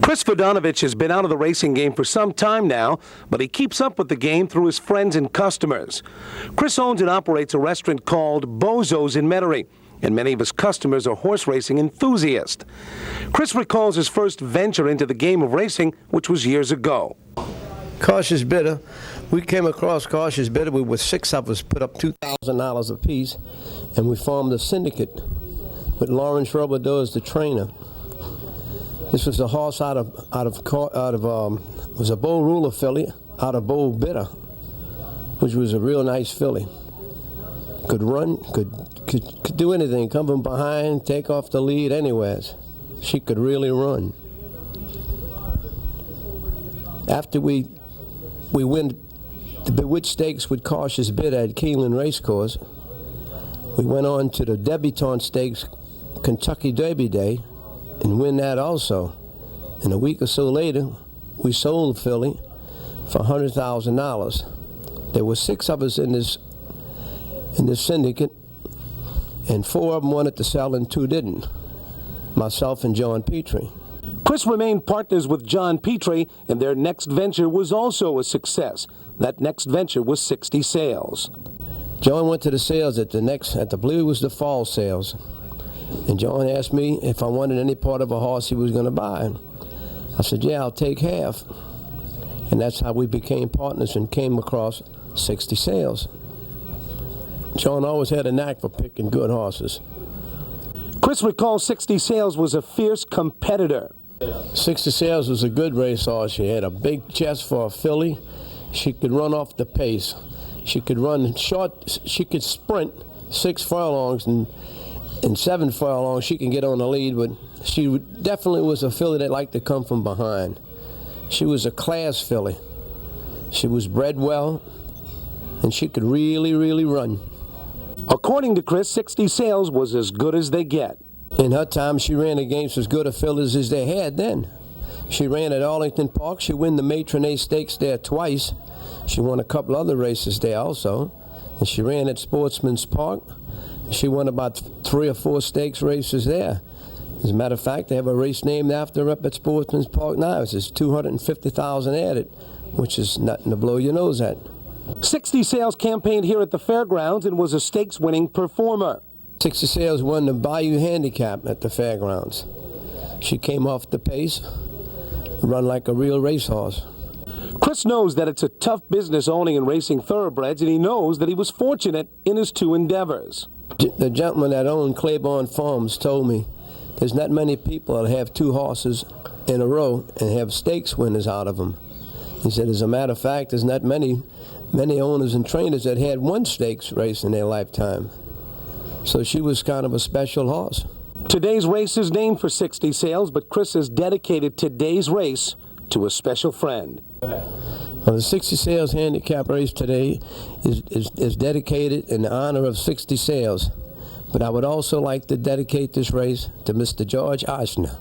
Chris Vodanovich has been out of the racing game for some time now, but he keeps up with the game through his friends and customers. Chris owns and operates a restaurant called Bozo's in Metairie, and many of his customers are horse racing enthusiasts. Chris recalls his first venture into the game of racing, which was years ago. Cautious Bidder. We came across Cautious Bidder. We were 6 of us, put up $2,000 apiece, and we formed a syndicate with Lawrence Robideau as the trainer. This was a horse was a Bow Ruler filly out of Bow Bidder, which was a real nice filly. Could run, could do anything, come from behind, take off the lead anywheres. She could really run. After we win the Bewitched Stakes with Cautious Bidder at Keeneland Racecourse, we went on to the Debutante Stakes Kentucky Derby Day and win that also. And a week or so later, we sold the filly for $100,000. There were 6 of us in this syndicate, and 4 of them wanted to sell and 2 didn't. Myself and John Petrie. Chris remained partners with John Petrie, and their next venture was also a success. That next venture was 60 Sales. John went to the sales I believe it was the fall sales. And John asked me if I wanted any part of a horse he was going to buy. I said, yeah, I'll take half. And that's how we became partners and came across 60 Sales. John always had a knack for picking good horses. Chris recalls 60 Sales was a fierce competitor. 60 Sales was a good racehorse. She had a big chest for a filly. She could run off the pace. She could run short. She could sprint 6 furlongs, and in 7 furlongs she can get on the lead, but she definitely was a filly that liked to come from behind. She was a class filly. She was bred well, and she could really, really run. According to Chris, 60 Sales was as good as they get. In her time, she ran against as good a fillies as they had then. She ran at Arlington Park. She won the Matronay Stakes there twice. She won a couple other races there also. And she ran at Sportsman's Park. She won about 3 or 4 stakes races there. As a matter of fact, they have a race named after her up at Sportsman's Park now. It's 250,000 added, which is nothing to blow your nose at. 60 Sales campaigned here at the fairgrounds and was a stakes-winning performer. 60 Sales won the Bayou Handicap at the fairgrounds. She came off the pace, run like a real racehorse. Chris knows that it's a tough business owning and racing thoroughbreds, and he knows that he was fortunate in his 2 endeavors. The gentleman that owned Claiborne Farms told me there's not many people that have 2 horses in a row and have stakes winners out of them. He said, as a matter of fact, there's not many owners and trainers that had 1 stakes race in their lifetime. So she was kind of a special horse. Today's race is named for 60 Sales, but Chris has dedicated today's race to a special friend. Well, the 60 Sales handicap race today is dedicated in honor of 60 Sales. But I would also like to dedicate this race to Mr. George Ochsner.